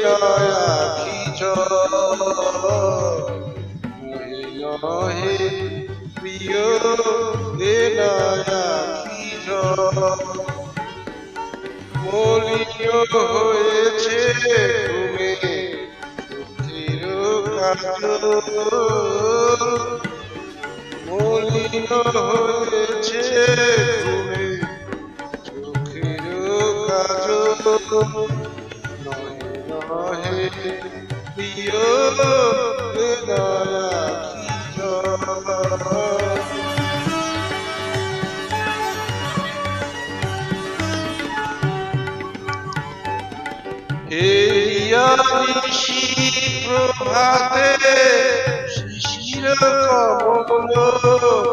আখি নহে নহে প্রিয় এ আখি মলিন হয়েছে ঘুমে চোখের কাজল মলিন হয়েছে ঘুমে চোখের কাজল নহে নহে প্রিয় নিশি প্রভাতে শিশির কমল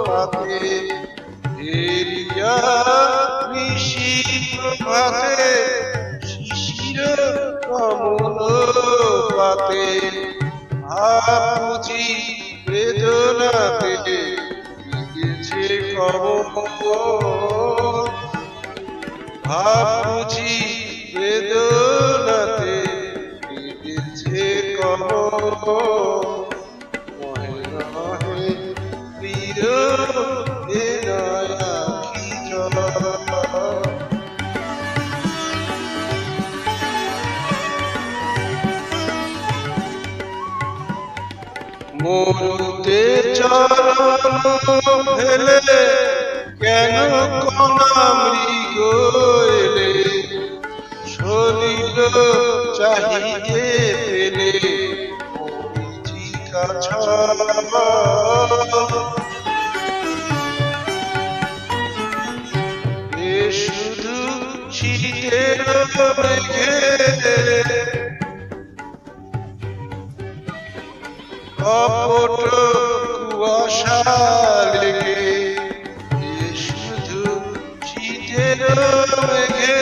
পাতে নিশি প্রভাতে শিশির কমল পাতে ভাবুছি বেদনাতে গেছে কমল ভাবুছি বেদনাতে গেছে কমল নহে নহে প্রিয় এ আখি মরতে চরণ ফেলে কেন কণা মৃগ এলে শরীর চাহিতে পেলে মরিচিকা ছড়া এ শুধু শীতের মেঘে কপট কুয়াশা লেগে শুধু শীতের মেঘে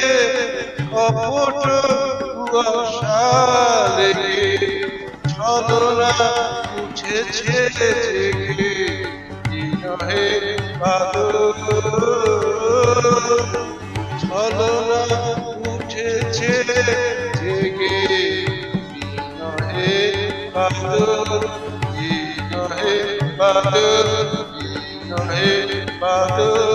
কপট কুয়াশা লেগে ছলনা উঠেছে জেগে নহে বাদল ছলনা উঠেছে জেগে নহে বাদল নহে বাদল নহে বাদল